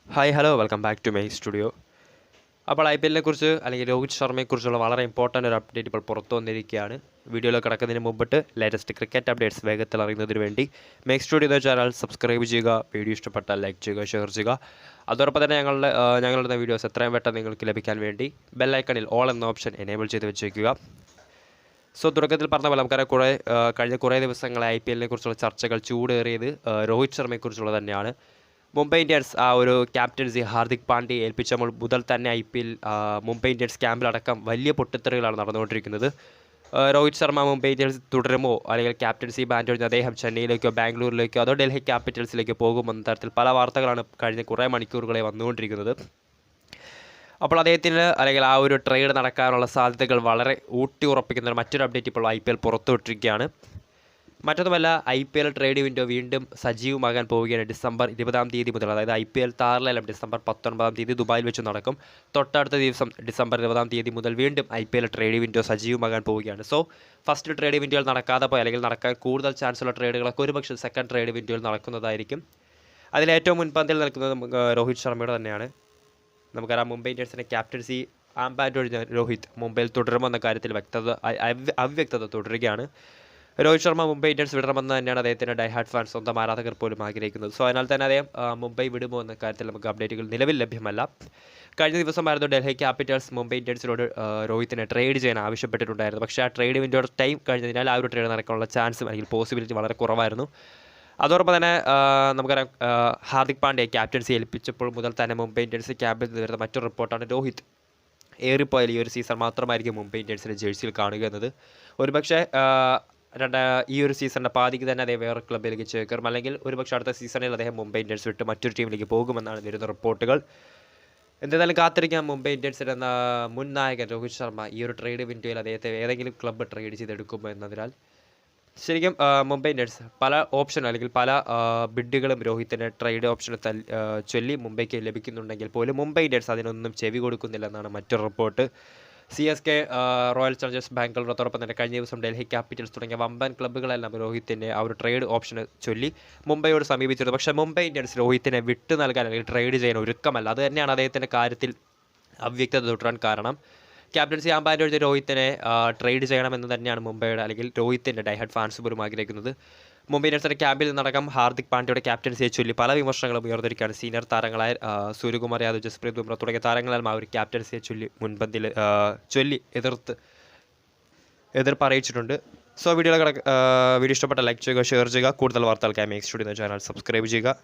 Hi hello welcome back to my studio. അപ്പോൾ ഐ പി എല്ലിനെ കുറിച്ച് അല്ലെങ്കിൽ രോഹിത് ശർമ്മയെക്കുറിച്ചുള്ള വളരെ ഇമ്പോർട്ടൻ്റ് ഒരു അപ്ഡേറ്റ് ഇപ്പോൾ പുറത്തു വന്നിരിക്കുകയാണ്. വീഡിയോയിൽ കിടക്കുന്നതിന് മുമ്പിട്ട് ലേറ്റസ്റ്റ് ക്രിക്കറ്റ് അപ്ഡേറ്റ്സ് വേഗത്തിൽ അറിയുന്നതിന് വേണ്ടി മൈ സ്റ്റുഡിയോ എന്ന ചാനൽ സബ്സ്ക്രൈബ് ചെയ്യുക, വീഡിയോ ഇഷ്ടപ്പെട്ടാൽ ലൈക്ക് ചെയ്യുക, ഷെയർ ചെയ്യുക. അതോടൊപ്പം തന്നെ ഞങ്ങളുടെ വീഡിയോസ് എത്രയും പെട്ടെന്ന് നിങ്ങൾക്ക് ലഭിക്കാൻ വേണ്ടി ബെല്ലൈക്കണിൽ ഓൾ എന്ന ഓപ്ഷൻ എനേബിൾ ചെയ്ത് വെച്ചേക്കുക. സോ തുടക്കത്തിൽ പറഞ്ഞ പോലെ നമുക്കറിയാം കഴിഞ്ഞ കുറേ ദിവസങ്ങളെ ഐ പി എല്ലിനെ കുറിച്ചുള്ള ചർച്ചകൾ ചൂടേറിയത് രോഹിത് ശർമ്മയെക്കുറിച്ചുള്ളത് തന്നെയാണ്. മുംബൈ ഇന്ത്യൻസ് ആ ഒരു ക്യാപ്റ്റൻസി ഹാർദിക് പാണ്ഡ്യയെ ഏൽപ്പിച്ച മുതൽ തന്നെ I P L Mumbai Indians ക്യാമ്പിലടക്കം വലിയ പൊട്ടിത്തെറികളാണ് നടന്നുകൊണ്ടിരിക്കുന്നത്. രോഹിത് ശർമ്മ മുംബൈ ഇന്ത്യൻസ് തുടരുമോ, അല്ലെങ്കിൽ ക്യാപ്റ്റൻസി ബാൻഡ് ഒഴിഞ്ഞ് അദ്ദേഹം ചെന്നൈയിലേക്കോ ബാംഗ്ലൂരിലേക്കോ അതോ ഡൽഹി ക്യാപിറ്റൽസിലേക്കോ പോകുമെന്ന തരത്തിൽ പല വാർത്തകളാണ് കഴിഞ്ഞ കുറേ മണിക്കൂറുകളെ വന്നുകൊണ്ടിരിക്കുന്നത്. അപ്പോൾ അദ്ദേഹത്തിന് അല്ലെങ്കിൽ ആ ഒരു ട്രേഡ് നടക്കാനുള്ള സാധ്യതകൾ വളരെ ഊട്ടി ഉറപ്പിക്കുന്ന മറ്റൊരു അപ്ഡേറ്റ് ഇപ്പോൾ ഐ പി എൽ പുറത്തുവിട്ടിരിക്കുകയാണ്. മറ്റൊന്നുമല്ല, I P L trade window വീണ്ടും സജീവമാകാൻ പോവുകയാണ്. ഡിസംബർ 20 മുതൽ, അതായത് ഐ പി എൽ താരലേലം ഡിസംബർ 19 ദുബായിൽ വെച്ച് നടക്കും. തൊട്ടടുത്ത ദിവസം ഡിസംബർ 20 മുതൽ വീണ്ടും I P L trade window സജീവമാകാൻ പോവുകയാണ്. സോ ഫസ്റ്റ് ട്രേഡ് വിൻഡോയിൽ നടക്കാതെ പോയി അല്ലെങ്കിൽ നടക്കാൻ കൂടുതൽ ചാൻസുള്ള ട്രേഡുകളൊക്കെ ഒരുപക്ഷെ സെക്കൻഡ് ട്രേഡ് വിൻഡോയിൽ നടക്കുന്നതായിരിക്കും. അതിലേറ്റവും മുൻപന്തിയിൽ നിൽക്കുന്നത് രോഹിത് ശർമ്മയുടെ തന്നെയാണ്. നമുക്കറിയാം, മുംബൈ ഇന്ത്യൻസിൻ്റെ ക്യാപ്റ്റൻസി ആംബാൻഡ് ഒഴിഞ്ഞ രോഹിത് മുംബൈയിൽ തുടരുമെന്ന കാര്യത്തിൽ അവ്യക്തത തുടരുകയാണ്. രോഹിത് ശർമ്മ മുംബൈ ഇന്ത്യൻസ് വിടണമെന്ന് തന്നെയാണ് അദ്ദേഹത്തിൻ്റെ ഡൈഹാർഡ് ഫാൻസ്, സ്വന്തം ആരാധകർ പോലും ആഗ്രഹിക്കുന്നത്. സോ അതിനാൽ തന്നെ അദ്ദേഹം മുംബൈ വിടുമോ എന്ന കാര്യത്തിൽ നമുക്ക് അപ്ഡേറ്റുകൾ നിലവിൽ ലഭ്യമല്ല. കഴിഞ്ഞ ദിവസമായിരുന്നു ഡൽഹി ക്യാപിറ്റൽസ് മുംബൈ ഇന്ത്യൻസിനോട് രോഹിത്തിനെ ട്രേഡ് ചെയ്യാൻ ആവശ്യപ്പെട്ടിട്ടുണ്ടായിരുന്നു. പക്ഷേ ആ ട്രേഡ് വിൻഡോയുടെ ടൈം കഴിഞ്ഞതിനാൽ ആ ഒരു ട്രേഡ് നടക്കാനുള്ള ചാൻസും അല്ലെങ്കിൽ പോസിബിലിറ്റി വളരെ കുറവായിരുന്നു. അതോടൊപ്പം തന്നെ നമുക്കറിയാം, ഹാർദിക് പാണ്ഡ്യയെ ക്യാപ്റ്റൻസി ഏൽപ്പിച്ചപ്പോൾ മുതൽ തന്നെ മുംബൈ ഇന്ത്യൻസ് ക്യാമ്പിൽ നിന്ന് വരുന്ന മറ്റൊരു റിപ്പോർട്ടാണ് രോഹിത് ഏറിപ്പോയാൽ ഈ ഒരു സീസൺ മാത്രമായിരിക്കും മുംബൈ ഇന്ത്യൻസിൻ്റെ ജേഴ്സിയിൽ കാണുക എന്നത്. ഒരുപക്ഷെ ഈ ഒരു സീസണിൻ്റെ പാതിക്ക് തന്നെ അദ്ദേഹം വേറെ ക്ലബ്ബിലേക്ക് ചേർക്കും, അല്ലെങ്കിൽ ഒരുപക്ഷെ അടുത്ത സീസണിൽ അദ്ദേഹം മുംബൈ ഇന്ത്യൻസ് വിട്ട് മറ്റൊരു ടീമിലേക്ക് പോകുമെന്നാണ് വരുന്ന റിപ്പോർട്ടുകൾ. എന്തായാലും കാത്തിരിക്കാം. മുംബൈ ഇന്ത്യൻസിൻ്റെ മുൻ നായകൻ രോഹിത് ശർമ്മ ഈ ഒരു ട്രേഡ് വിൻഡോയിൽ അദ്ദേഹത്തെ ഏതെങ്കിലും ക്ലബ്ബ് ട്രേഡ് ചെയ്തെടുക്കുമോ എന്നതിനാൽ ശരിക്കും മുംബൈ ഇന്ത്യൻസ് പല ഓപ്ഷൻ അല്ലെങ്കിൽ പല ബിഡുകളും രോഹിത്തിൻ്റെ ട്രേഡ് ഓപ്ഷന് ചൊല്ലി മുംബൈക്ക് ലഭിക്കുന്നുണ്ടെങ്കിൽ പോലും മുംബൈ ഇന്ത്യൻസ് അതിനൊന്നും ചെവി കൊടുക്കുന്നില്ലെന്നാണ് മറ്റൊരു report. CSK, royal Challengers Bangalore, അതോടൊപ്പം തന്നെ കഴിഞ്ഞ ദിവസം ഡൽഹി ക്യാപിറ്റൽസ് തുടങ്ങിയ വമ്പൻ ക്ലബ്ബുകളെല്ലാം രോഹിത്തിൻ്റെ ആ ഒരു ട്രേഡ് ഓപ്ഷന് ചൊല്ലി മുംബൈയോട് സമീപിച്ചിരുന്നു. പക്ഷേ മുംബൈ ഇന്ത്യൻസ് രോഹിത്തിനെ വിട്ടു നൽകാൻ അല്ലെങ്കിൽ ട്രേഡ് ചെയ്യാൻ ഒരുക്കമല്ല. അത് തന്നെയാണ് അദ്ദേഹത്തിൻ്റെ കാര്യത്തിൽ അവ്യക്തത തുടരാൻ കാരണം. ക്യാപ്റ്റൻസി ആംബാൻഡ് ഒഴിഞ്ഞ രോഹിത്തിനെ ട്രേഡ് ചെയ്യണമെന്ന് തന്നെയാണ് മുംബൈയുടെ അല്ലെങ്കിൽ രോഹിത്തിൻ്റെ ഡൈഹാർഡ് ഫാൻസ് പോലും ആഗ്രഹിക്കുന്നത്. മുംബൈ ഇന്ത്യൻസിൻ്റെ ക്യാമ്പിൽ നടക്കം ഹാർദിക് പാണ്ഡ്യയുടെ ക്യാപ്റ്റൻസിയെ ചൊല്ലി പല വിമർശനങ്ങളും ഉയർന്നിരിക്കുകയാണ്. സീനിയർ താരങ്ങളായ സൂര്യകുമാർ യാദവ്, ജസ്പ്രീത് ബുംറ തുടങ്ങിയ താരങ്ങളെല്ലാം ആ ഒരു ക്യാപ്റ്റൻസിയെ മുൻപന്തിൽ എതിർപ്പ് അറിയിച്ചിട്ടുണ്ട്. സോ വീഡിയോ ഇഷ്ടപ്പെട്ട ലൈക്ക് ചെയ്യുക, ഷെയർ ചെയ്യുക. കൂടുതൽ വാർത്തകൾക്കായി മേക്ക് സ്റ്റുഡിയോ എന്ന ചാനൽ സബ്സ്ക്രൈബ് ചെയ്യുക.